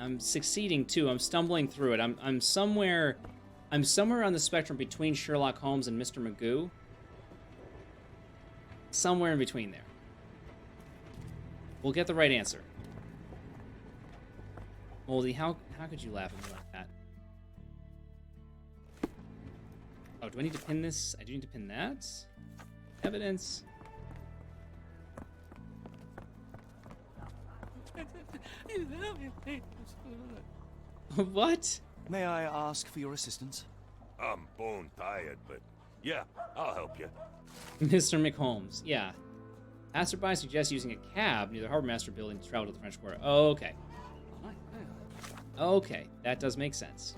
I'm succeeding too. I'm stumbling through it. I'm somewhere on the spectrum between Sherlock Holmes and Mr. Magoo. Somewhere in between there. We'll get the right answer. Moldy, how could you laugh at me like that? Oh, do I need to pin this? I do need to pin that. Evidence. What? May I ask for your assistance? I'm bone tired, but yeah, I'll help you. Mr. McHolmes, yeah. Passerby suggests using a cab near the Harbor Master building to travel to the French Quarter. Oh, okay. Okay, that does make sense.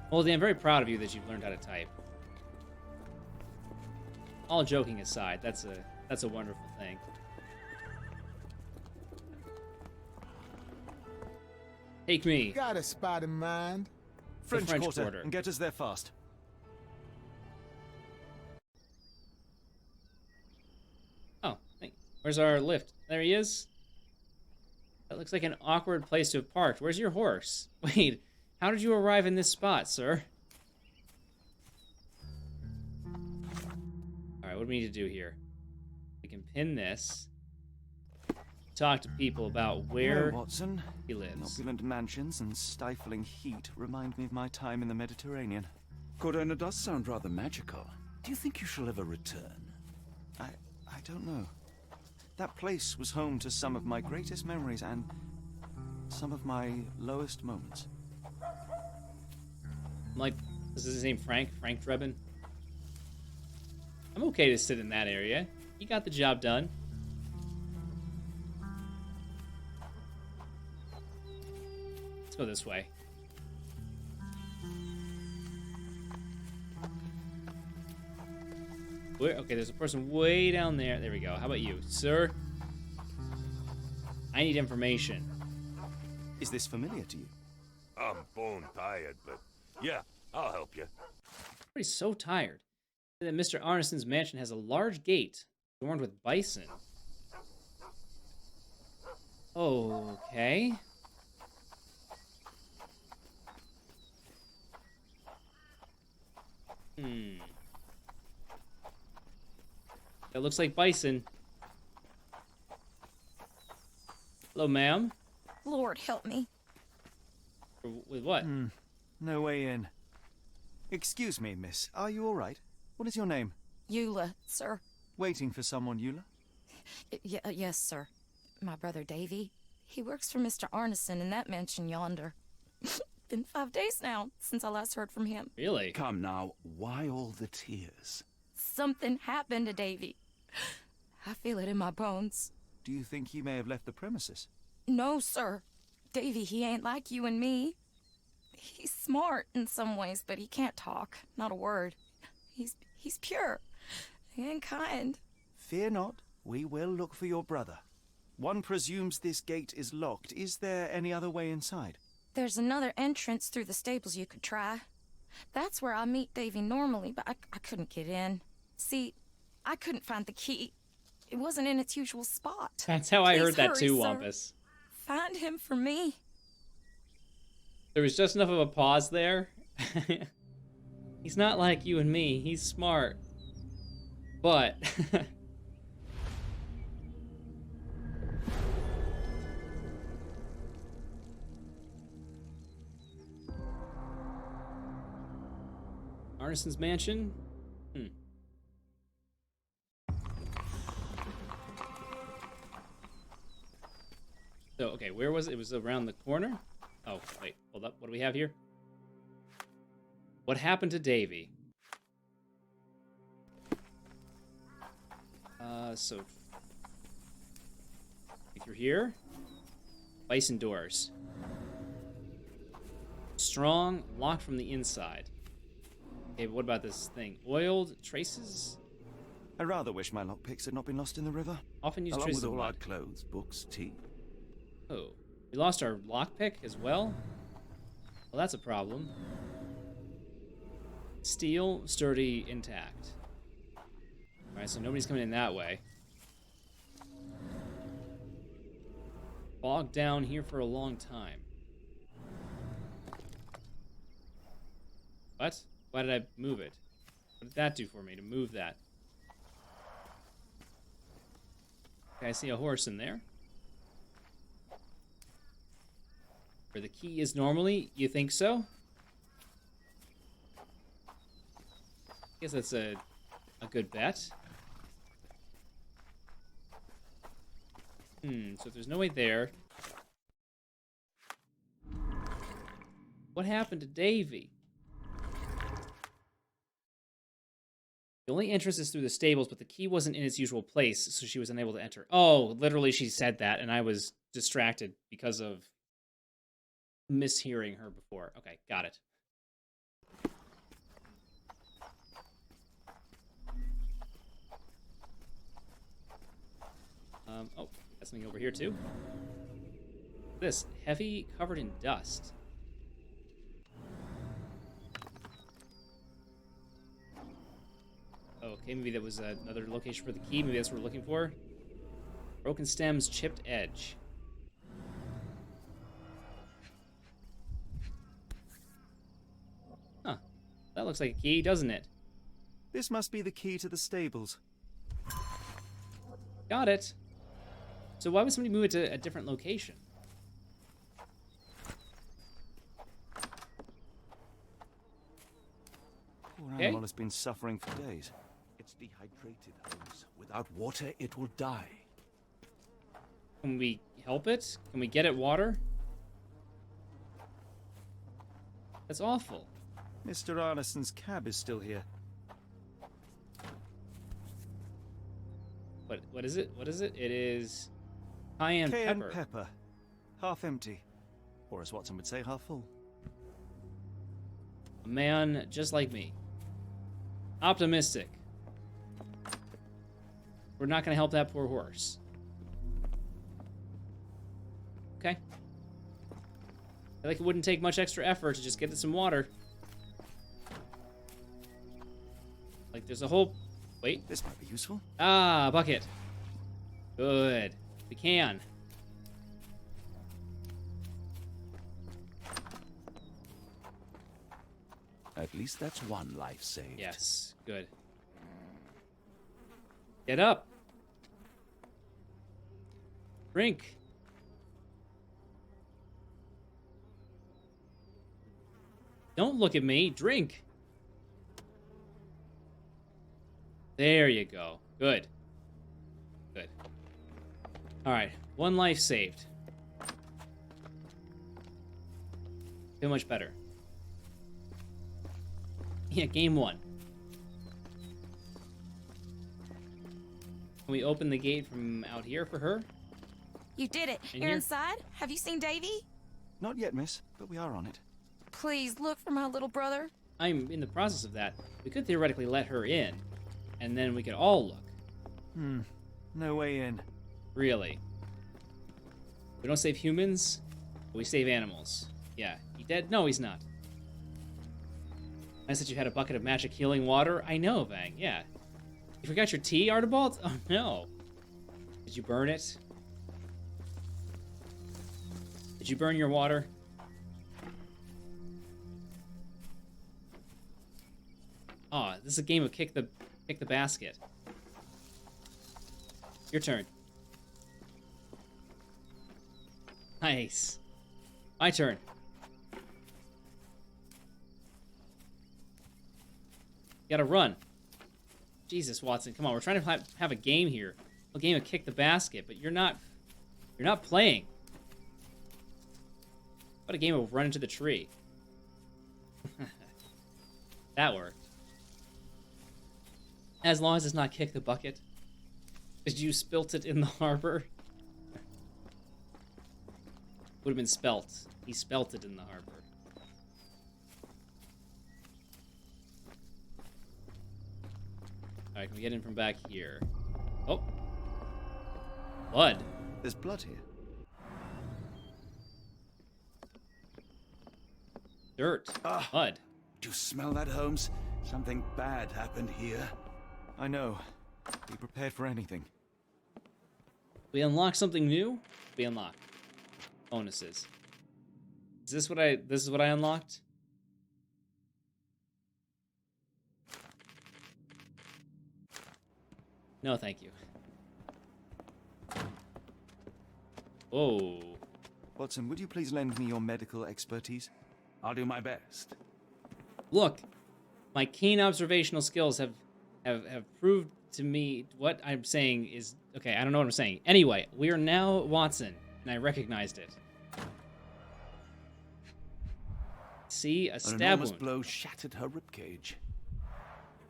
Moldy, I'm very proud of you that you've learned how to type. All joking aside, that's a wonderful thing. Take me. Got a spot in mind. French Quarter, Quarter. and get us there fast. Oh, where's our lift? There he is. That looks like an awkward place to have parked. Where's your horse? Wait, how did you arrive in this spot, sir? Alright, what do we need to do here? We can pin this. Talk to people about where Hello, Watson. he lives. Opulent mansions and stifling heat remind me of my time in the Mediterranean. Corona does sound rather magical. Do you think you shall ever return? I don't know. That place was home to some of my greatest memories and some of my lowest moments. Like, is his name Frank? Frank Drebin? I'm okay to sit in that area. You got the job done. Let's go this way. Okay, there's a person way down there. There we go. How about you, sir? I need information. Is this familiar to you? I'm bone tired, but yeah, I'll help you. Everybody's so tired. That Mr. Arneson's mansion has a large gate adorned with bison. Okay. That looks like bison. Hello, ma'am. Lord help me. With what? No way in. Excuse me, miss. Are you all right? What is your name? Eula, sir. Waiting for someone, Eula? Yes, sir. My brother Davy. He works for Mr. Arneson in that mansion yonder. Been 5 days now since I last heard from him. Really? Come now, why all the tears? Something happened to Davy. I feel it in my bones. Do you think he may have left the premises? No, sir. Davy, he ain't like you and me. He's smart in some ways, but he can't talk. Not a word. He's pure and kind. Fear not. We will look for your brother. One presumes this gate is locked. Is there any other way inside? There's another entrance through the stables you could try. That's where I meet Davy normally, but I couldn't get in. See, I couldn't find the key. It wasn't in its usual spot. That's how I heard that hurry, too, sir. Wampus. Find him for me. There was just enough of a pause there. He's not like you and me. He's smart. But... Arneson's mansion? So, okay, where was it? It was around the corner? Oh, wait, hold up. What do we have here? What happened to Davy? So... through here? Bison doors. Strong, locked from the inside. Okay, but what about this thing? Oiled traces? I rather wish my lockpicks had not been lost in the river. Often used Along traces with of all our mud. clothes, books, tea. Oh, we lost our lockpick as well? Well, that's a problem. Steel, sturdy, intact. Alright, Alright, so nobody's coming in that way. Bogged down here for a long time. What? Why did I move it? What did that do for me to move that? Okay, I see a horse in there. Where the key is normally? You think so? I guess that's a good bet. So if there's no way there... What happened to Davy? The only entrance is through the stables, but the key wasn't in its usual place, so she was unable to enter. Oh, literally she said that, and I was distracted because of mishearing her before. Okay, got it. Oh, got something over here too. This, heavy, covered in dust. Okay, maybe that was another location for the key. Maybe that's what we're looking for. Broken stems, chipped edge. Huh. That looks like a key, doesn't it? This must be the key to the stables. Got it. So why would somebody move it to a different location? Poor Okay. animal has been suffering for days. It's dehydrated, Holmes. Without water, it will die. Can we help it? Can we get it water? That's awful. Mr. Arneson's cab is still here. What is it? What is it? It is cayenne Cayenne pepper. pepper. Half empty. Or as Watson would say, half full. A man just like me. Optimistic. We're not going to help that poor horse. Okay. I feel like it wouldn't take much extra effort to just get it some water. Like there's a whole... Wait. This might be useful. Ah, bucket. Good. We can. At least that's one life saved. Yes, good. Get up. Drink. Don't look at me. Drink. There you go. Good. Good. All right. One life saved. Feel much better. Yeah, game one. Can we open the gate from out here for her? You did it. In You're here? inside? Have you seen Davy? Not yet, miss, but we are on it. Please look for my little brother. I'm in the process of that. We could theoretically let her in, and then we could all look. No way in. Really. We don't save humans, but we save animals. Yeah. He dead? No, he's not. I said you had a bucket of magic healing water. I know, Vang. Yeah. You forgot your tea, Archibald? Oh, no. Did you burn it? Did you burn your water? Oh, this is a game of kick the basket. Your turn. Nice. My turn. You gotta run. Jesus, Watson, come on. We're trying to have a game here. A game of kick the basket, but you're not playing. What a game of run into the tree. That worked. As long as it's not kick the bucket. Did you spilt it in the harbor? Would have been spelt. He spelt it in the harbor. Alright, can we get in from back here? Oh. Blood. There's blood here. Dirt. Mud. Do you smell that, Holmes? Something bad happened here. I know. Be prepared for anything. We unlock something new? We unlock bonuses. This is what I unlocked? No, thank you. Whoa. Watson, would you please lend me your medical expertise? I'll do my best. Look, my keen observational skills have proved to me what I'm saying is... Okay, I don't know what I'm saying. Anyway, we are now Watson, and I recognized it. See? A An stab enormous wound. blow shattered her ribcage.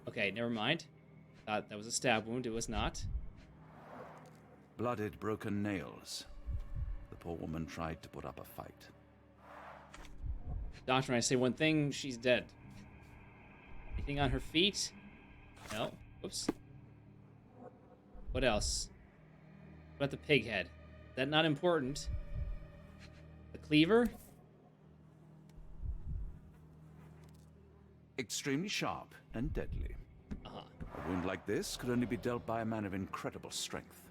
Okay, never mind. Thought that was a stab wound. It was not. Blooded, broken nails. The poor woman tried to put up a fight. Doctor, when I say one thing, she's dead. Anything on her feet? No. Whoops. What else? What about the pig head? Is that not important? The cleaver? Extremely sharp and deadly. Uh-huh. A wound like this could only be dealt by a man of incredible strength.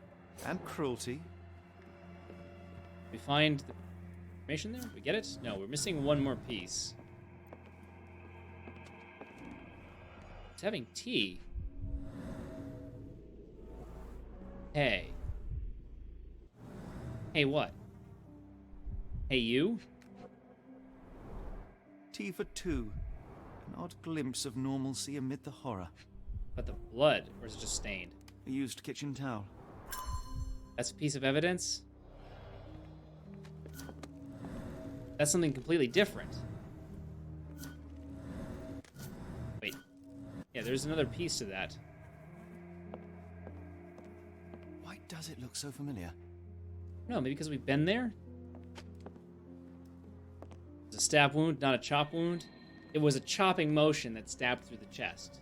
And cruelty. We find the information there? We get it? No, we're missing one more piece. It's having tea. Hey. Hey, what? Hey, you? Tea for two. An odd glimpse of normalcy amid the horror. But the blood, or is it just stained? A used kitchen towel. That's a piece of evidence? That's something completely different. Wait. Yeah, there's another piece to that. Why does it look so familiar? No, maybe because we've been there? It's a stab wound, not a chop wound. It was a chopping motion that stabbed through the chest.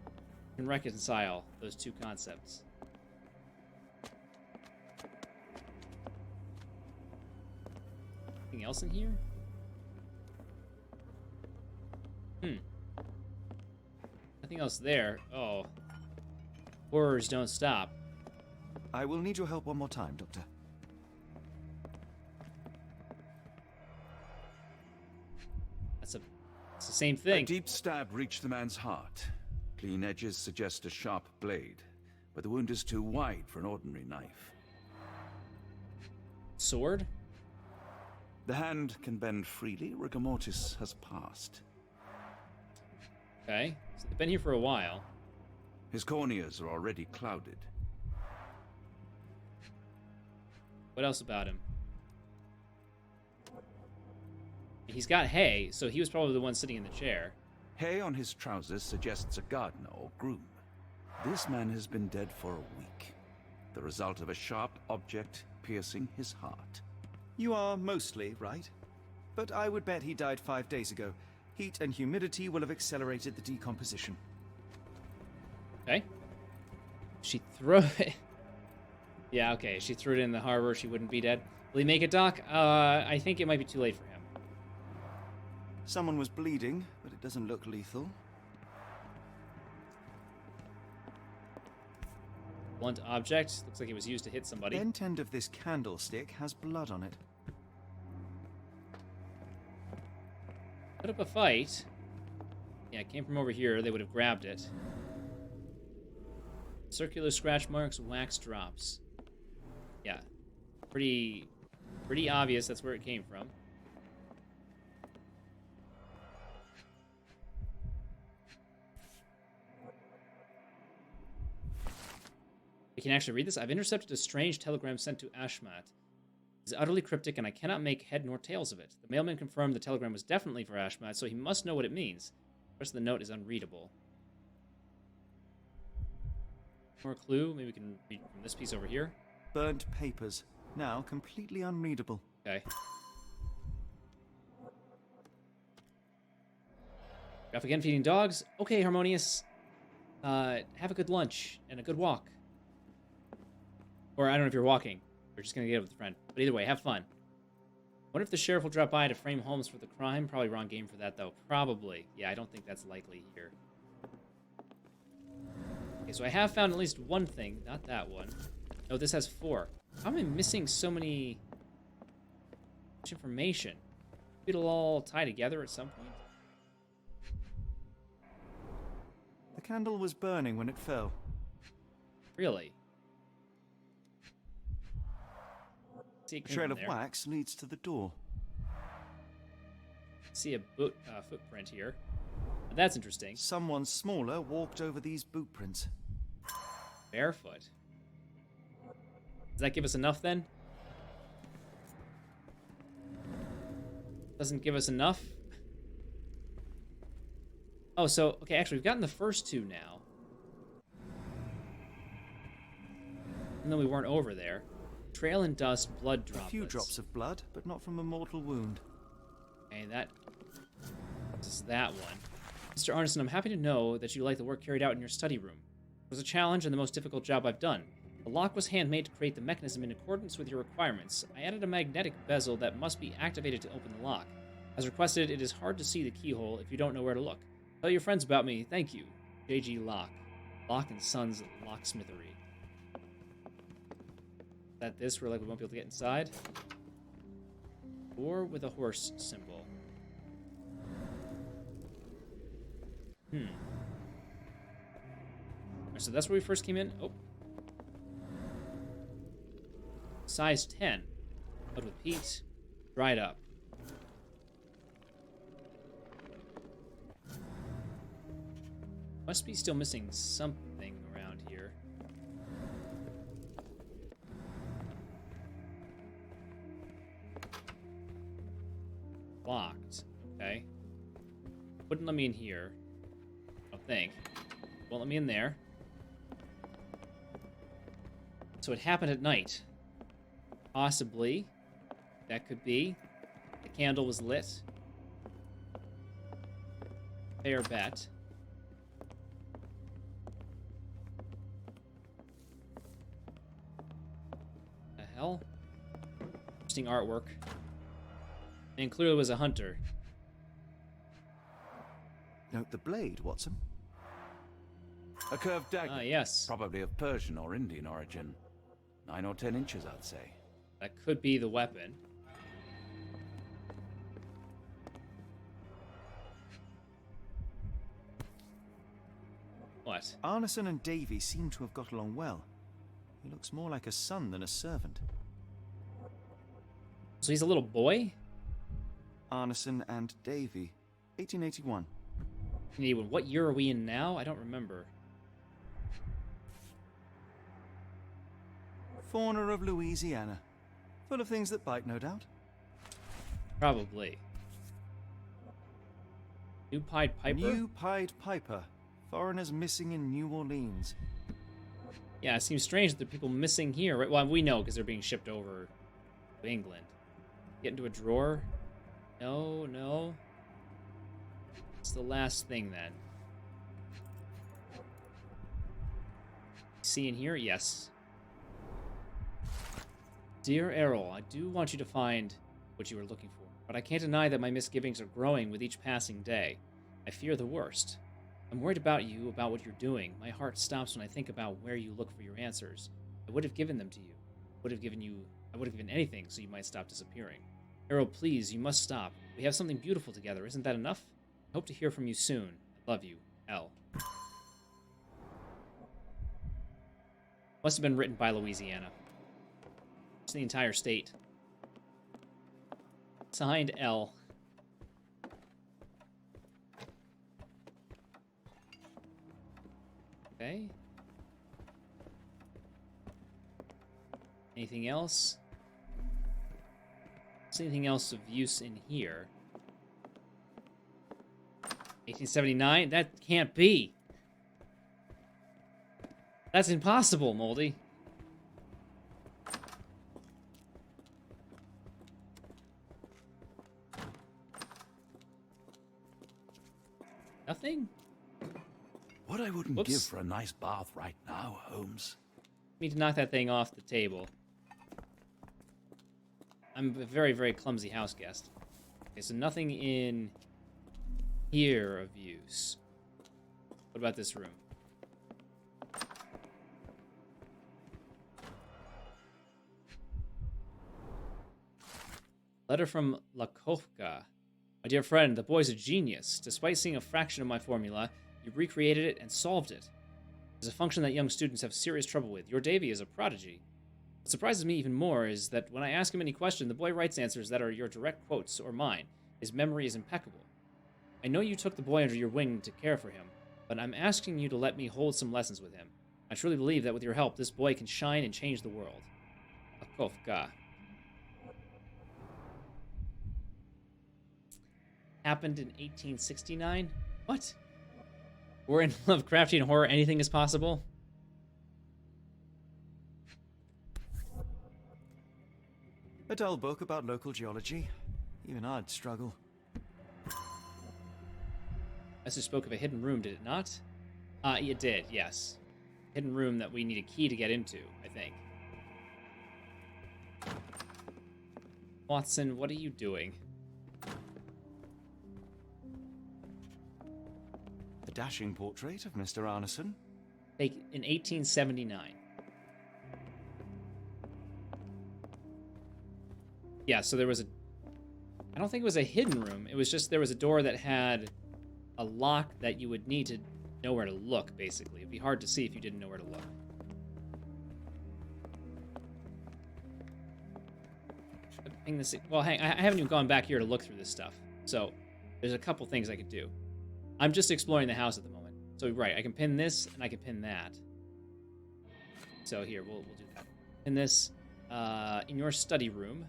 You can reconcile those two concepts. Anything else in here? Nothing else there. Oh. Horrors don't stop. I will need your help one more time, Doctor. It's the same A thing. deep stab reached the man's heart. Clean edges suggest a sharp blade, but the wound is too wide for an ordinary knife. Sword? The hand can bend freely. Rigor mortis has passed. Okay. So they've been here for a while. His corneas are already clouded. What else about him? He's got hay, so he was probably the one sitting in the chair. Hay on his trousers suggests a gardener or groom. This man has been dead for a week. The result of a sharp object piercing his heart. You are mostly right. But I would bet he died 5 days ago. Heat and humidity will have accelerated the decomposition. Okay. She threw it. Yeah, okay. She threw it in the harbor. She wouldn't be dead. Will he make it, Doc? I think it might be too late for him. Someone was bleeding, but it doesn't look lethal. Blunt object. Looks like it was used to hit The somebody. bent end of this candlestick has blood on it. Put up a fight. Yeah, it came from over here. They would have grabbed it. Circular scratch marks, wax drops. Yeah. Pretty obvious that's where it came from. We can actually read this. I've intercepted a strange telegram sent to Ashmat. It's utterly cryptic, and I cannot make head nor tails of it. The mailman confirmed the telegram was definitely for Ashmat, so he must know what it means. The rest of the note is unreadable. More clue? Maybe we can read from this piece over here. Burnt papers, now completely unreadable. Okay. Graphic end feeding dogs. Okay, Harmonious. Have a good lunch and a good walk. Or I don't know if you're walking. You're just going to get up with a friend. But either way, have fun. Wonder if the sheriff will drop by to frame Holmes for the crime. Probably wrong game for that, though. Probably. Yeah, I don't think that's likely here. Okay, so I have found at least one thing. Not that one. No, this has 4. How am I missing so much information? It'll all tie together at some point. The candle was burning when it fell. Really? See, it A came trail from of there. wax leads to the door. See a footprint here. That's interesting. Someone smaller walked over these boot prints. Barefoot. Does that give us enough then? Doesn't give us enough? Oh, so, okay, actually, we've gotten the first 2 now. And then we weren't over there. Trail and dust, blood droplets. A few drops of blood, but not from a mortal wound. Okay, that is that one. Mr. Arneson, I'm happy to know that you like the work carried out in your study room. It was a challenge and the most difficult job I've done. The lock was handmade to create the mechanism in accordance with your requirements. I added a magnetic bezel that must be activated to open the lock. As requested, it is hard to see the keyhole if you don't know where to look. Tell your friends about me. Thank you. J.G. Locke. Locke and Sons Locksmithery. Is that this where like we won't be able to get inside? Or with a horse symbol. Alright, so that's where we first came in. Oh. Size 10. Blood with peat. Dried up. Must be still missing something around here. Locked. Okay. Wouldn't let me in here. I don't think. Won't let me in there. So it happened at night. Possibly. That could be. The candle was lit. Fair bet. The hell? Interesting artwork. And clearly was a hunter. Note the blade, Watson. A curved dagger. Ah, yes. Probably of Persian or Indian origin. 9 or 10 inches, I'd say. That could be the weapon. What? Arneson and Davy seem to have got along well. He looks more like a son than a servant. So he's a little boy? Arneson and Davy, 1881. What year are we in now? I don't remember. Fauna of Louisiana. Full of things that bite, no doubt. Probably. New Pied Piper? New Pied Piper. Foreigners missing in New Orleans. Yeah, it seems strange that there are people missing here. Right? Well, we know because they're being shipped over to England. Get into a drawer? No, no. It's the last thing then. See in here? Yes. Dear Errol, I do want you to find what you are looking for, but I can't deny that my misgivings are growing with each passing day. I fear the worst. I'm worried about you, about what you're doing. My heart stops when I think about where you look for your answers. I would have given them to you. I would have given anything so you might stop disappearing. Errol, please, you must stop. We have something beautiful together. Isn't that enough? I hope to hear from you soon. I love you. L. Must have been written by Louisiana. It's the entire state. Signed L. Okay. Anything else? Is anything else of use in here? 1879? That can't be. That's impossible, Moldy. Nothing? What I wouldn't Whoops. give for a nice bath right now, Holmes. Need to knock that thing off the table. I'm a very, very clumsy house guest. Okay, so nothing in here of use. What about this room? Letter from Lakovka. My dear friend, the boy's a genius. Despite seeing a fraction of my formula, you recreated it and solved it. It's a function that young students have serious trouble with. Your Davy is a prodigy. What surprises me even more is that when I ask him any question, the boy writes answers that are your direct quotes or mine. His memory is impeccable. I know you took the boy under your wing to care for him, but I'm asking you to let me hold some lessons with him. I truly believe that with your help, this boy can shine and change the world. Lakovka. Happened in 1869? What? We're in Lovecraftian horror, anything is possible? A dull book about local geology. Even I'd struggle. Message spoke of a hidden room, did it not? It did, yes. Hidden room that we need a key to get into, I think. Watson, what are you doing? A dashing portrait of Mr. Arneson. In 1879. Yeah, so there was a... I don't think it was a hidden room. It was just there was a door that had a lock that you would need to know where to look, basically. It'd be hard to see if you didn't know where to look. Well, hang, I haven't even gone back here to look through this stuff. So there's a couple things I could do. I'm just exploring the house at the moment. So, right, I can pin this, and I can pin that. So here, we'll do that. Pin this in your study room.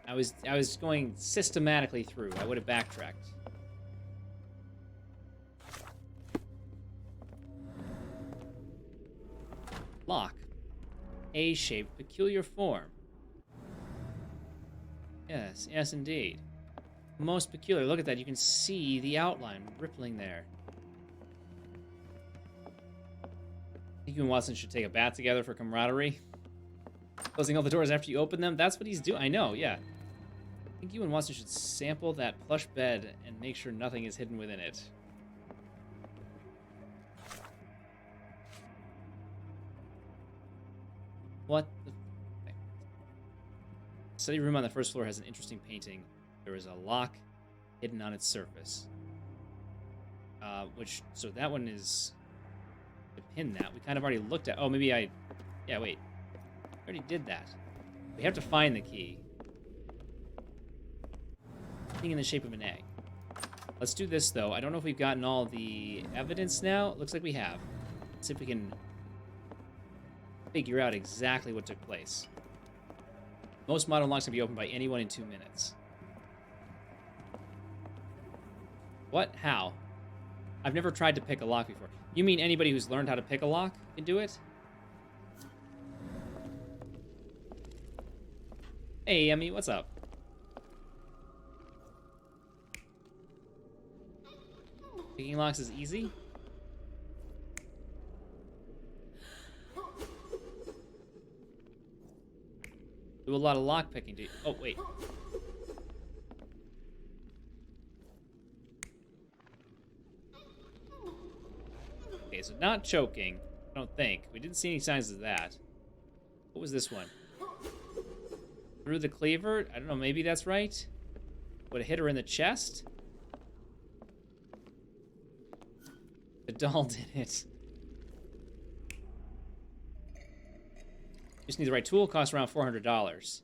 I was going systematically through. I would have backtracked. Lock. A-shaped, peculiar form. Yes, yes indeed. Most peculiar. Look at that. You can see the outline rippling there. I think you and Watson should take a bath together for camaraderie. Closing all the doors after you open them. That's what he's doing. I know, yeah. I think you and Watson should sample that plush bed and make sure nothing is hidden within it. What the... Study room on the first floor has an interesting painting. There is a lock hidden on its surface. So that one is... To pin that. We kind of already looked at... Oh, maybe I... Yeah, wait. I already did that. We have to find the key. Thing in the shape of an egg. Let's do this, though. I don't know if we've gotten all the evidence now. Looks like we have. Let's see if we can figure out exactly what took place. Most modern locks can be opened by anyone in 2 minutes. What? How? I've never tried to pick a lock before. You mean anybody who's learned how to pick a lock can do it? Hey, Emmy, what's up? Picking locks is easy? Do a lot of lock picking, do you? Oh, wait. Okay, so not choking, I don't think. We didn't see any signs of that. What was this one? Through the cleaver? I don't know, maybe that's right? Would it hit her in the chest? The doll did it. Just need the right tool. Costs around $400.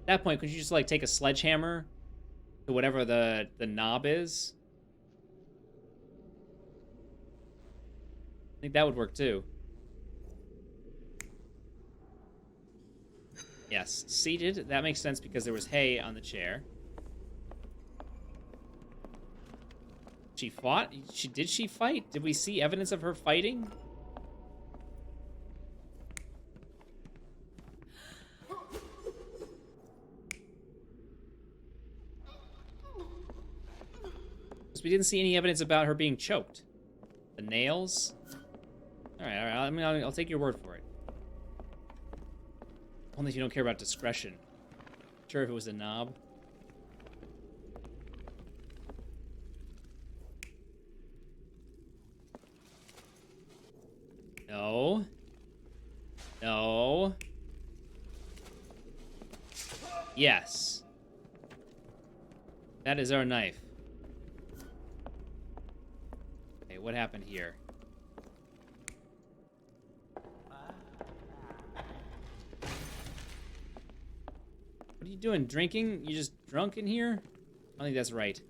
At that point, could you just like take a sledgehammer to whatever the knob is? I think that would work too. Yes, seated. That makes sense because there was hay on the chair. She fought? Did she fight? Did we see evidence of her fighting? Because we didn't see any evidence about her being choked. The nails? Alright, alright. I mean, I'll take your word for it. Only if you don't care about discretion. Sure, if it was a knob. No. No. Yes. That is our knife. Okay, what happened here? What are you doing? Drinking? You just drunk in here? I don't think that's right.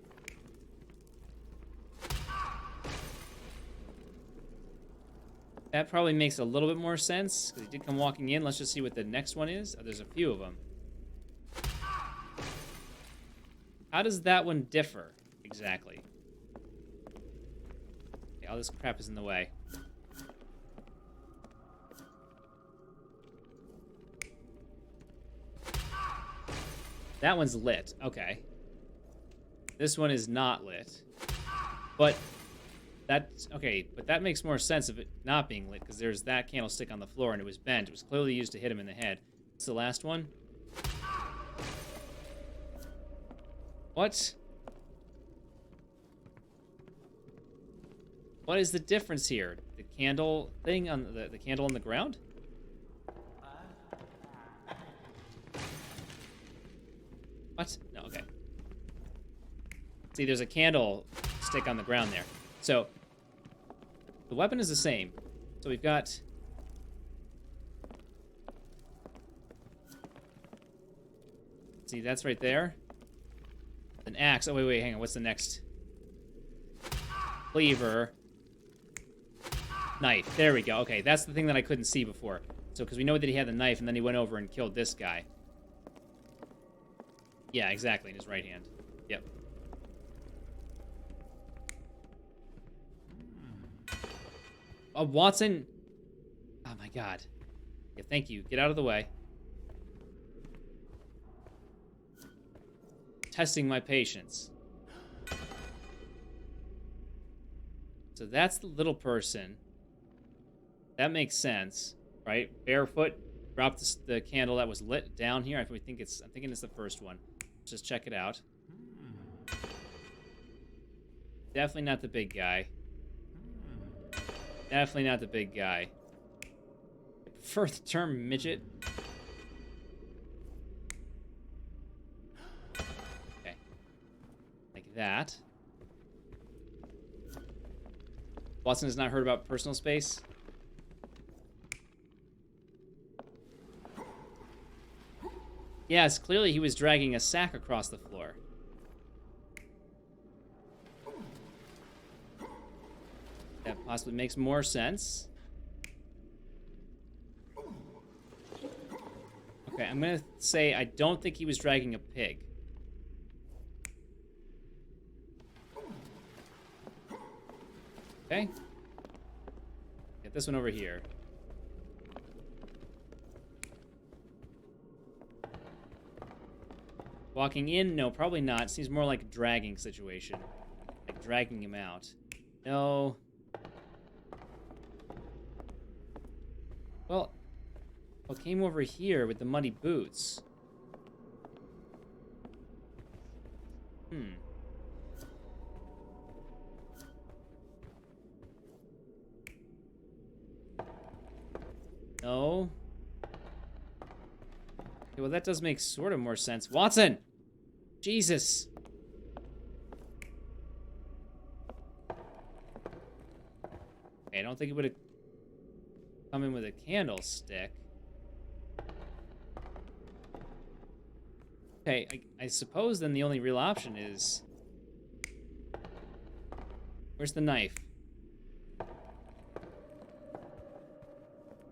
That probably makes a little bit more sense, because he did come walking in. Let's just see what the next one is. Oh, there's a few of them. How does that one differ, exactly? Okay, all this crap is in the way. That one's lit. Okay. This one is not lit. But that's okay, but that makes more sense of it not being lit, because there's that candlestick on the floor and it was bent. It was clearly used to hit him in the head. What's the last one? What? What is the difference here? The candle thing on the candle on the ground? What? No, okay. See, there's a candle stick on the ground there. So, the weapon is the same. So we've got... See, that's right there. An axe. Oh, wait, hang on. What's the next? Cleaver. Knife. There we go. Okay, that's the thing that I couldn't see before. So, because we know that he had the knife, and then he went over and killed this guy. Yeah, exactly, in his right hand. Yep. Oh, Watson! Oh my god. Yeah, thank you. Get out of the way. Testing my patience. So that's the little person. That makes sense, right? Barefoot. Drop the candle that was lit down here. I'm thinking it's the first one. Let's just check it out. Definitely not the big guy. Definitely not the big guy. I prefer the term midget. Okay. Like that. Watson has not heard about personal space. Yes, clearly he was dragging a sack across the floor. That possibly makes more sense. Okay, I'm gonna say I don't think he was dragging a pig. Okay. Get this one over here. Walking in? No, probably not. Seems more like a dragging situation. Like dragging him out. No. Well, what came over here with the muddy boots? No. Okay, well, that does make sort of more sense. Watson! Jesus! Okay, I don't think it would have come in with a candlestick. Okay, I suppose then the only real option is... Where's the knife?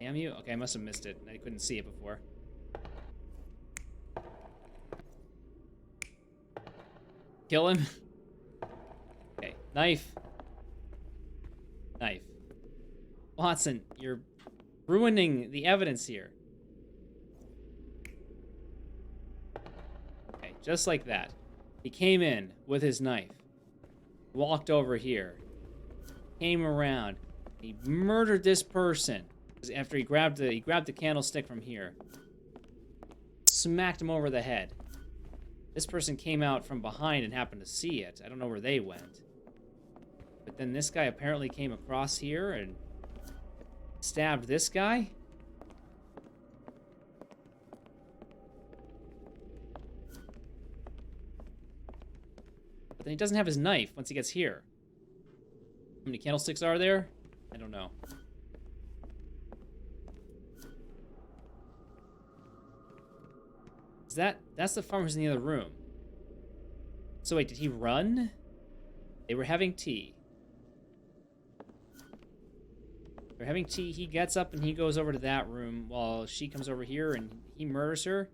Damn you. Okay, I must have missed it. I couldn't see it before. Kill him. Okay, knife. Knife. Watson, you're ruining the evidence here. Okay, just like that. He came in with his knife. Walked over here. Came around. He murdered this person. After he grabbed the candlestick from here. Smacked him over the head. This person came out from behind and happened to see it. I don't know where they went. But then this guy apparently came across here and stabbed this guy? Then he doesn't have his knife once he gets here. How many candlesticks are there? I don't know. That's the farmer who's in the other room. So wait, did he run? They were having tea. They're having tea. He gets up and he goes over to that room while she comes over here and he murders her.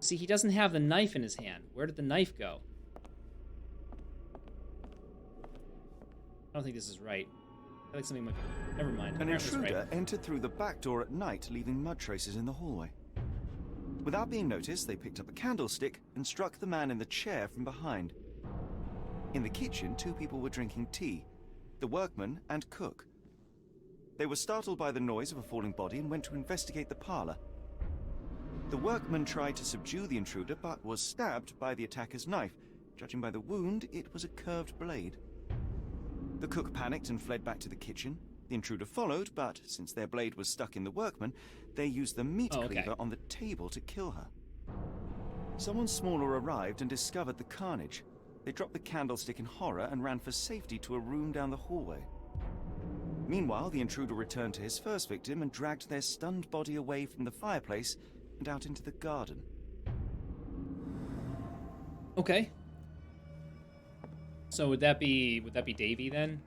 See, he doesn't have the knife in his hand. Where did the knife go? I don't think this is right. I feel like something might be... Never mind. An Apparently it's intruder right. entered through the back door at night, leaving mud traces in the hallway. Without being noticed, they picked up a candlestick and struck the man in the chair from behind. In the kitchen, 2 people were drinking tea, the workman and cook. They were startled by the noise of a falling body and went to investigate the parlor. The workman tried to subdue the intruder, but was stabbed by the attacker's knife. Judging by the wound, it was a curved blade. The cook panicked and fled back to the kitchen. The intruder followed, but since their blade was stuck in the workman, they used the meat cleaver on the table to kill her. Someone smaller arrived and discovered the carnage. They dropped the candlestick in horror and ran for safety to a room down the hallway. Meanwhile, the intruder returned to his first victim and dragged their stunned body away from the fireplace and out into the garden. Okay. So would that be Davy then?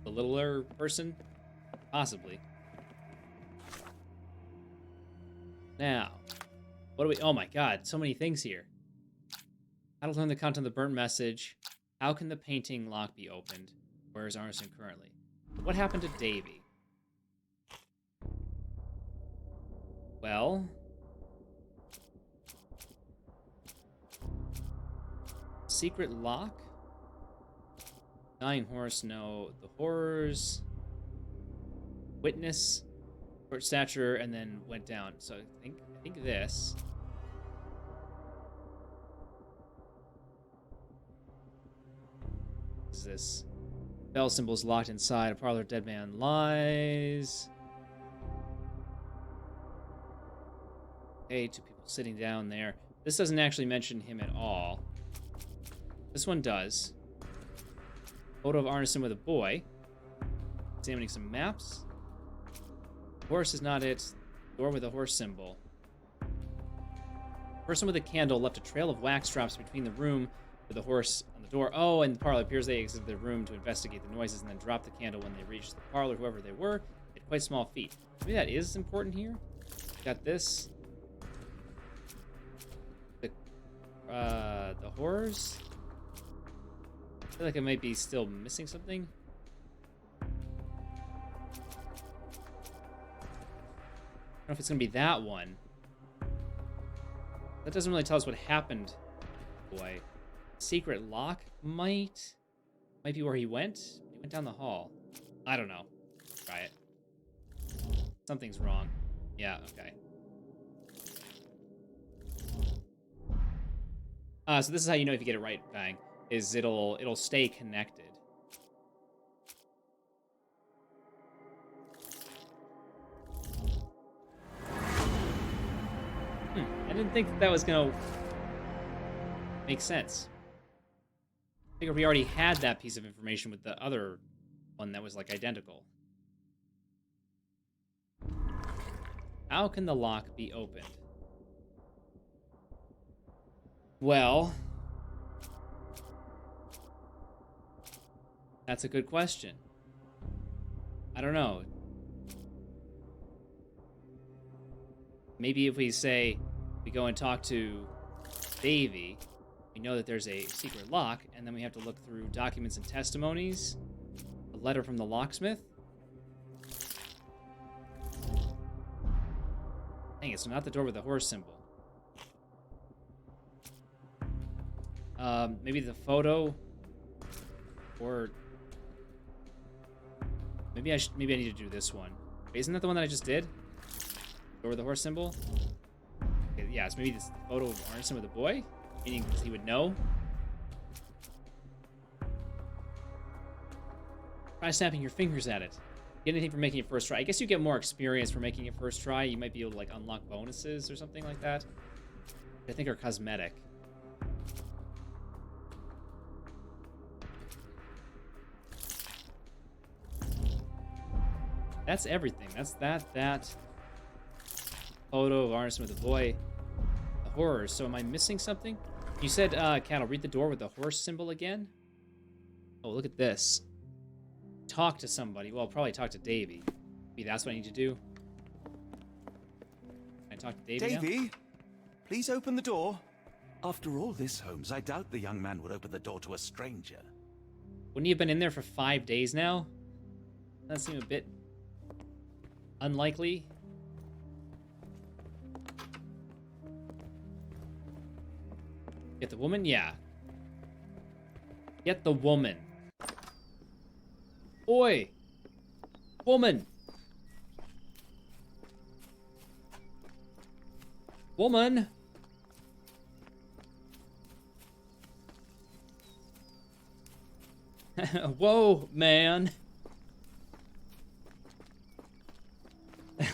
The littler person? Possibly. Now, what do we... Oh my god, so many things here. How to learn the content of the burnt message. How can the painting lock be opened? Where is Arneson currently? What happened to Davy? Well... Secret lock? Dying horse, no. The horrors. Witness. Short stature, and then went down. So I think this. What is this? Bell symbols locked inside. A parlor, dead man lies. Okay, 2 people sitting down there. This doesn't actually mention him at all. This one does. Photo of Arneson with a boy. Examining some maps. Horse is not it. Door with a horse symbol. Person with a candle left a trail of wax drops between the room with the horse on the door. Oh, and the parlor appears they exited the room to investigate the noises and then dropped the candle when they reached the parlor. Whoever they were, they had quite small feet. Maybe that is important here. Got this. The horrors. I feel like I might be still missing something. I don't know if it's gonna be that one. That doesn't really tell us what happened. Boy, secret lock might be where he went. He went down the hall. I don't know. Try it. Something's wrong. Yeah. Okay. So this is how you know if you get it right, Bang. Is it'll stay connected. I didn't think that was gonna make sense. I figured we already had that piece of information with the other one that was like identical. How can the lock be opened? Well, that's a good question. I don't know. Maybe if we say we go and talk to Davy, we know that there's a secret lock, and then we have to look through documents and testimonies. A letter from the locksmith. Dang it, so not the door with the horse symbol. Maybe the photo, or maybe I need to do this one. Wait, isn't that the one that I just did? Door with the horse symbol. Okay, yeah, so maybe this is the photo of Arneson with a boy, meaning he would know. Try snapping your fingers at it. Get anything for making it first try. I guess you get more experience for making it first try. You might be able to like unlock bonuses or something like that. I think are cosmetic. That's everything. That's that photo of Arneson with a boy. The horrors. So am I missing something? You said, Cattle, read the door with the horse symbol again? Oh, look at this. Talk to somebody. Well, probably talk to Davy. Maybe that's what I need to do. Can I talk to Davy now? Davy, please open the door. After all this, Holmes, I doubt the young man would open the door to a stranger. Wouldn't he have been in there for 5 days now? That seemed a bit unlikely. Get the woman? Yeah. Get the woman. Oi! Woman! Woman! Whoa, man.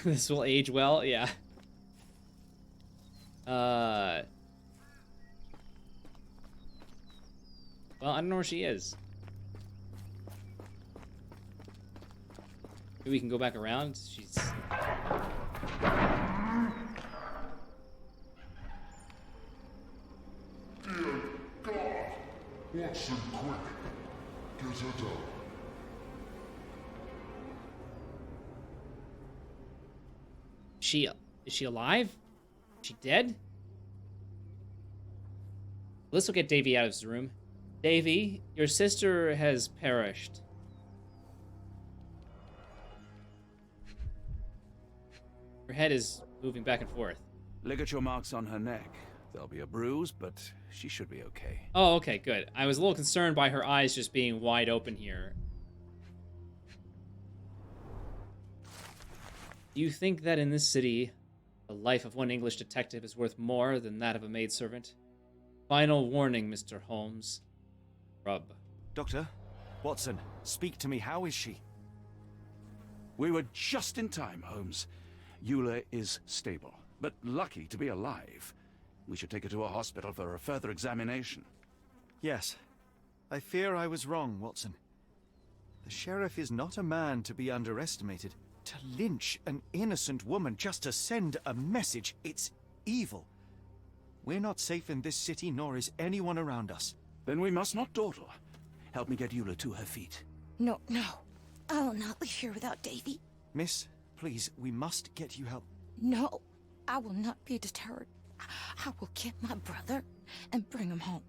This will age well, yeah. Well, I don't know where she is. Maybe we can go back around. She's... Dear God! Watson, quick! Get it up. Is she alive? Is she dead? Let's look at Davy out of his room. Davy, your sister has perished. Her head is moving back and forth. Ligature marks on her neck. There'll be a bruise, but she should be okay. Oh, okay, good. I was a little concerned by her eyes just being wide open here. Do you think that in this city, the life of one English detective is worth more than that of a maidservant? Final warning, Mr. Holmes. Rub. Doctor, Watson, speak to me. How is she? We were just in time, Holmes. Eula is stable, but lucky to be alive. We should take her to a hospital for a further examination. Yes. I fear I was wrong, Watson. The sheriff is not a man to be underestimated. To lynch an innocent woman just to send a message, it's evil. We're not safe in this city, nor is anyone around us. Then we must not dawdle. Help me get Eula to her feet. No, no. I will not leave here without Davy. Miss, please, we must get you help. No, I will not be deterred. I will get my brother and bring him home.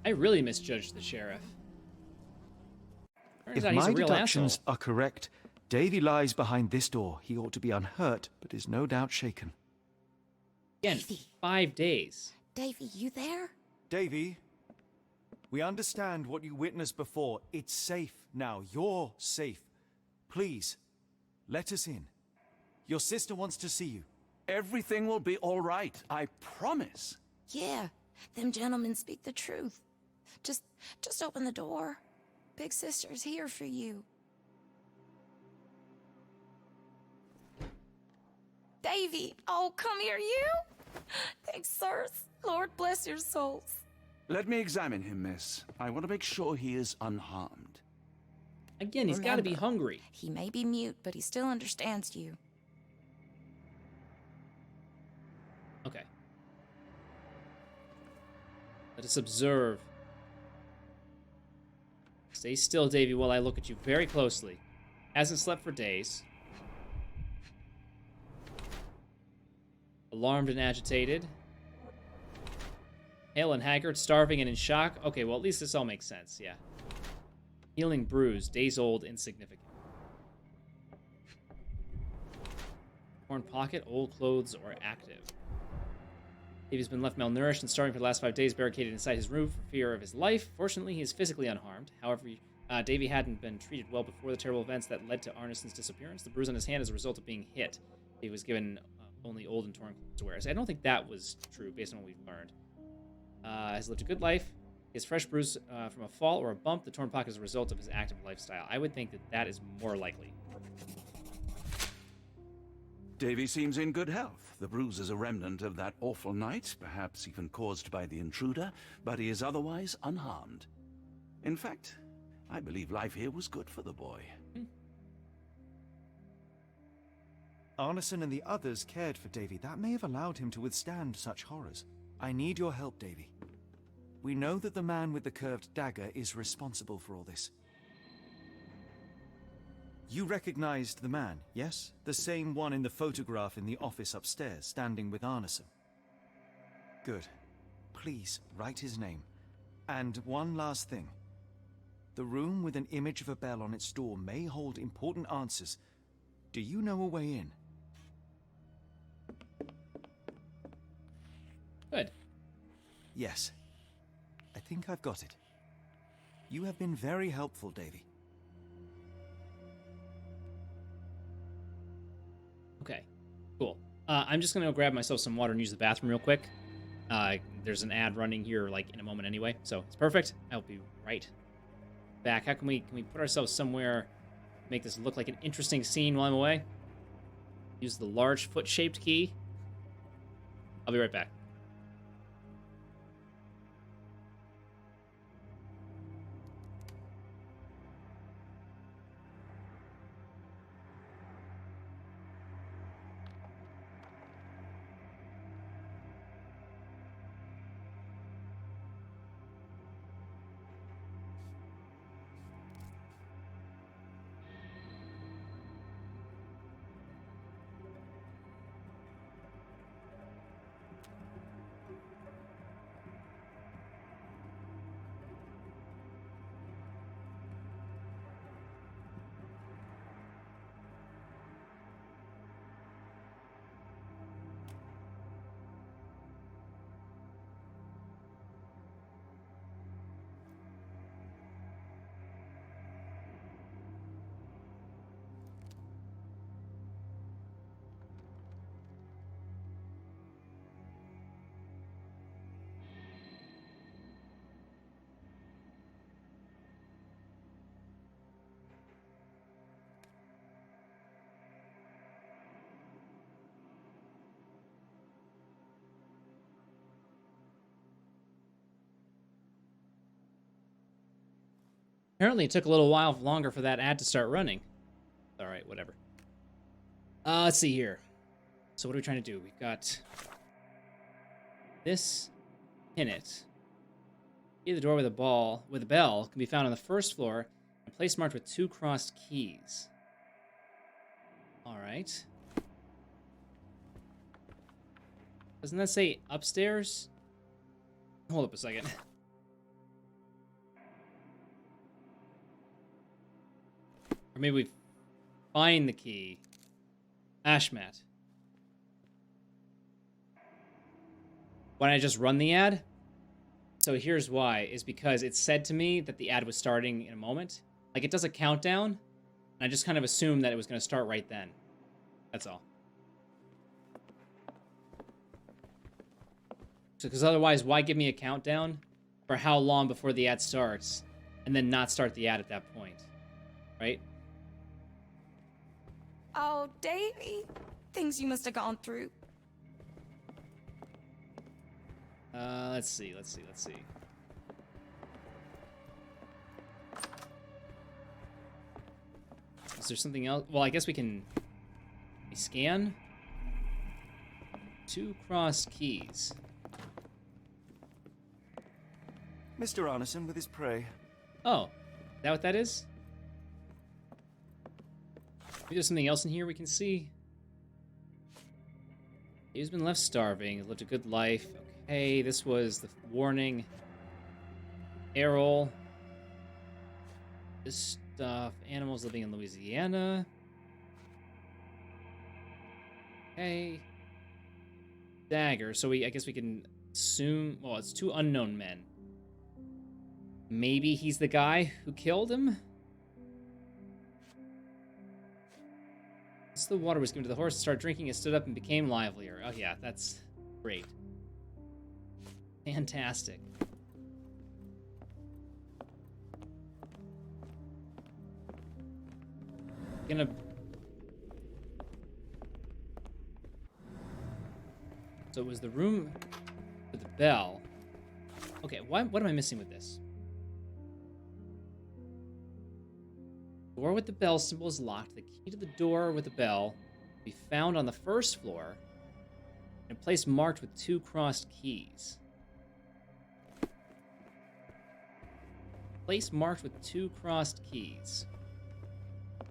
I really misjudged the sheriff. Turns If out he's my a real deductions asshole. are correct, Davy lies behind this door. He ought to be unhurt, but is no doubt shaken. Again, Davy. 5 days. Davy, you there? Davy, we understand what you witnessed before. It's safe now. You're safe. Please, let us in. Your sister wants to see you. Everything will be all right, I promise. Yeah, them gentlemen speak the truth. Just open the door. Big sister's here for you. Davy, oh, come here, you. Thanks, sirs. Lord bless your souls. Let me examine him, miss. I want to make sure he is unharmed. Again, he's got to be Remember, hungry. He may be mute, but he still understands you. Okay. Let us observe. Stay still, Davy, while I look at you very closely. Hasn't slept for days. Alarmed and agitated. Pale and haggard, starving and in shock. Okay, well, at least this all makes sense, yeah. Healing bruise, days old, insignificant. Torn pocket, old clothes, or active. Davy's been left malnourished and starving for the last 5 days, barricaded inside his room for fear of his life. Fortunately, he is physically unharmed. However, Davy hadn't been treated well before the terrible events that led to Arneson's disappearance. The bruise on his hand is a result of being hit. He was given only old and torn clothes to wear. So I don't think that was true, based on what we've learned. Has lived a good life. His fresh bruise from a fall or a bump. The torn pocket is a result of his active lifestyle. I would think that that is more likely. Davy seems in good health. The bruise is a remnant of that awful night, perhaps even caused by the intruder, but he is otherwise unharmed. In fact, I believe life here was good for the boy. Arneson and the others cared for Davy. That may have allowed him to withstand such horrors. I need your help, Davy. We know that the man with the curved dagger is responsible for all this. You recognized the man, yes? The same one in the photograph in the office upstairs, standing with Arneson. Good. Please, write his name. And one last thing. The room with an image of a bell on its door may hold important answers. Do you know a way in? Good. Yes. I think I've got it. You have been very helpful, Davy. Okay, cool. I'm just gonna go grab myself some water and use the bathroom real quick. There's an ad running here, like, in a moment anyway, so it's perfect. I'll be right back. How can we put ourselves somewhere, make this look like an interesting scene while I'm away? Use the large foot-shaped key. I'll be right back. Apparently it took a little while longer for that ad to start running. Alright, whatever. Let's see here. So what are we trying to do? We've got this pin it. Key to the door with a bell can be found on the first floor, a place marked with 2 crossed keys. Alright. Doesn't that say upstairs? Hold up a second. Or maybe we find the key. Ashmat. Why don't I just run the ad? So here's why. Is because it said to me that the ad was starting in a moment. Like, it does a countdown, and I just kind of assumed that it was going to start right then. That's all. So, because otherwise, why give me a countdown for how long before the ad starts, and then not start the ad at that point? Right? Oh, Davy. Things you must have gone through. Let's see. Is there something else? Well, I guess we can scan 2 crossed keys. Mr. Arneson with his prey. Oh, is that what that is? Maybe there's something else in here we can see. He's been left starving, lived a good life. Okay, this was the warning. Errol. This stuff. Animals living in Louisiana. Okay. Dagger. So I guess we can assume. Well, it's 2 unknown men. Maybe he's the guy who killed him. Once the water was given to the horse to start drinking, it stood up and became livelier. Oh yeah, that's great. Fantastic. Gonna... So it was the room with the bell. Okay, what am I missing with this? Door with the bell symbol is locked. The key to the door with the bell Be found on the first floor in a place marked with 2 crossed keys. Place marked with 2 crossed keys.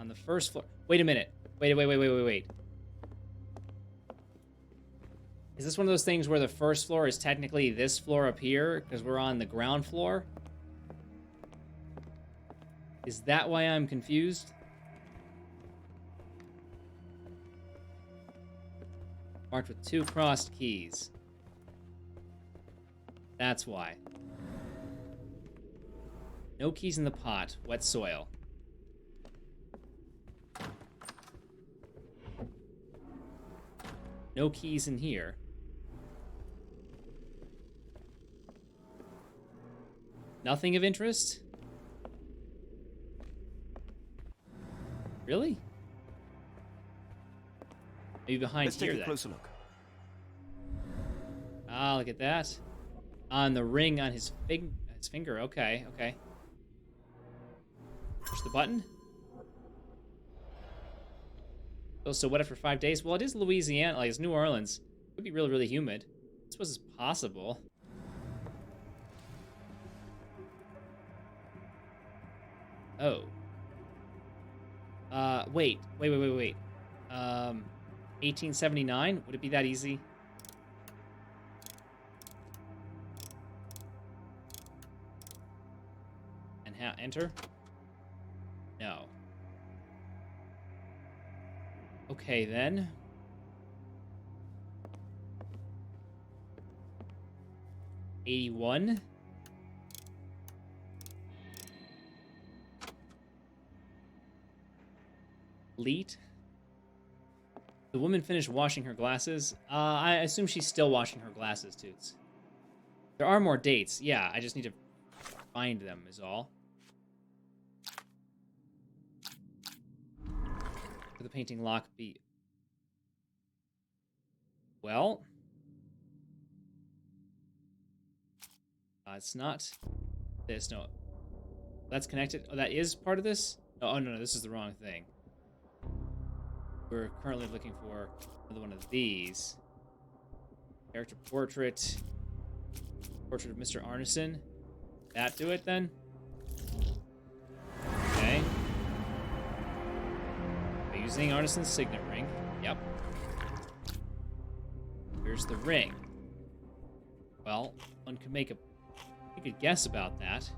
On the first floor. Wait a minute. Wait. Is this one of those things where the first floor is technically this floor up here because we're on the ground floor? Is that why I'm confused? Marked with 2 crossed keys. That's why. No keys in the pot. Wet soil. No keys in here. Nothing of interest? Really? Maybe behind Let's here, take a then. closer look. Ah, look at that. On the ring on his finger. Okay. Push the button. Oh, so what after 5 days? Well, it is Louisiana, like it's New Orleans. It would be really, really humid. I suppose it's possible. Oh. Wait. 1879? Would it be that easy? And enter? No. Okay, then. '81. Leet. The woman finished washing her glasses. I assume she's still washing her glasses, Toots. There are more dates. Yeah, I just need to find them is all. Could the painting lock be... Well... it's not this. No. That's connected. Oh, that is part of this? Oh, no, this is the wrong thing. We're currently looking for another one of these. Character portrait. Portrait of Mr. Arneson. That do it, then? Okay. By using Arneson's signet ring. Yep. Here's the ring. Well, one could make a good guess about that.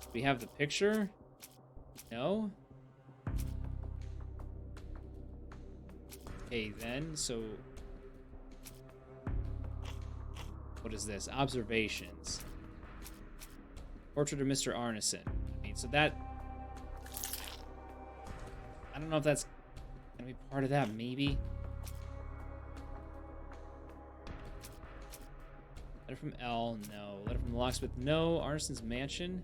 Do we have the picture? No? Okay, then, so... What is this? Observations. Portrait of Mr. Arneson. I mean, so that... I don't know if that's gonna be part of that, maybe? Letter from L, no. Letter from the locksmith, no. Arneson's mansion.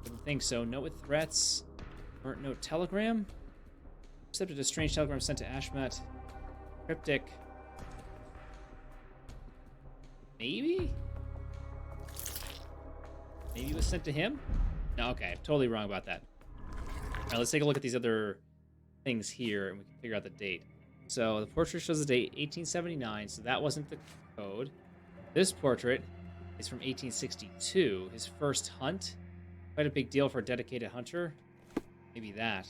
Didn't think so. Note with threats. Burnt note telegram. Accepted a strange telegram sent to Ashmat. Cryptic. Maybe? Maybe it was sent to him? No, okay. I'm totally wrong about that. Alright, let's take a look at these other things here and we can figure out the date. So the portrait shows the date 1879, so that wasn't the code. This portrait is from 1862, his first hunt. Quite a big deal for a dedicated hunter. Maybe that.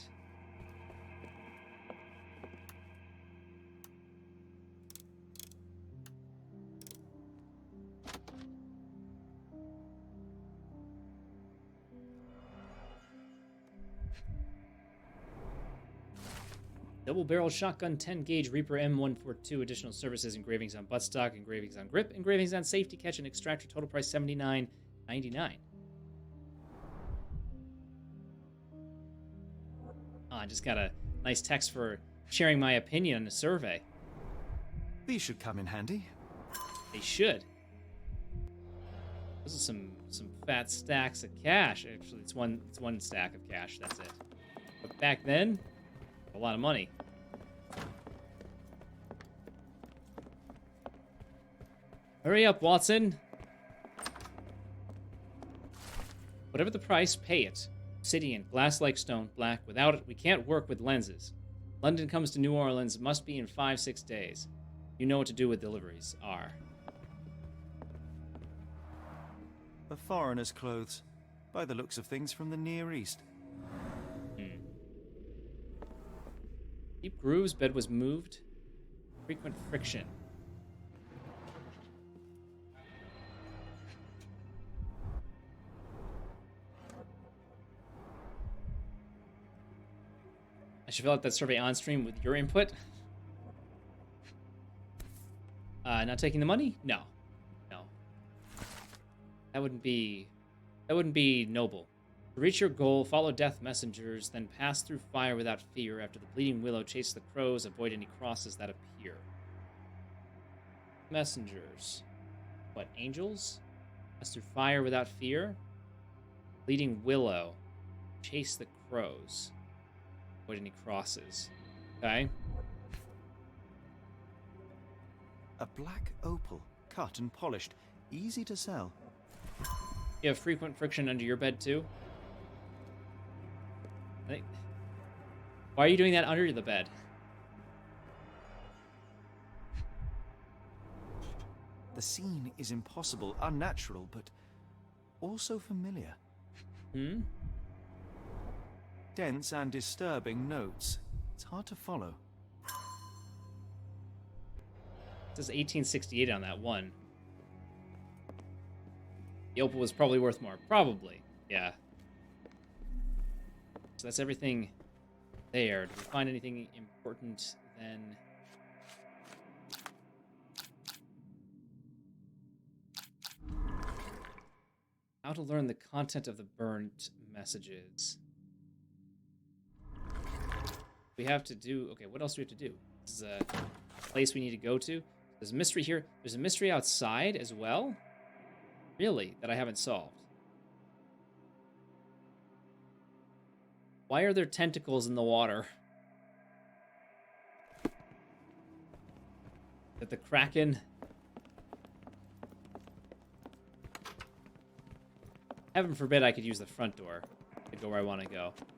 Double-barrel shotgun 10-gauge Reaper M142 additional services, engravings on buttstock, engravings on grip, engravings on safety catch, and extractor. Total price $79.99. I just got a nice text for sharing my opinion on the survey. These should come in handy. They should. Those are some fat stacks of cash. Actually, it's one stack of cash. That's it. But back then, a lot of money. Hurry up, Watson. Whatever the price, pay it. Obsidian, glass-like stone, black. Without it, we can't work with lenses. London comes to New Orleans, must be in 5-6 days. You know what to do with deliveries. R. A foreigner's clothes, by the looks of things from the Near East. Deep grooves, bed was moved. Frequent friction. I should fill out that survey on stream with your input. Not taking the money? No. No. That wouldn't be noble. To reach your goal, follow death messengers, then pass through fire without fear. After the bleeding willow, chase the crows, avoid any crosses that appear. Messengers. What, angels? Pass through fire without fear? Bleeding willow. Chase the crows. Avoid any crosses. Okay. A black opal, cut and polished, easy to sell. You have frequent friction under your bed too? Why are you doing that under the bed? The scene is impossible, unnatural, but also familiar. Hmm? Dense and disturbing notes. It's hard to follow. It says 1868 on that one. The opal was probably worth more. Probably. Yeah. So that's everything there. Did we find anything important then? How to learn the content of the burnt messages. We have to do... Okay, what else do we have to do? This is a place we need to go to. There's a mystery here. There's a mystery outside as well? Really? That I haven't solved. Why are there tentacles in the water? That the Kraken... Heaven forbid I could use the front door to go where I want to go.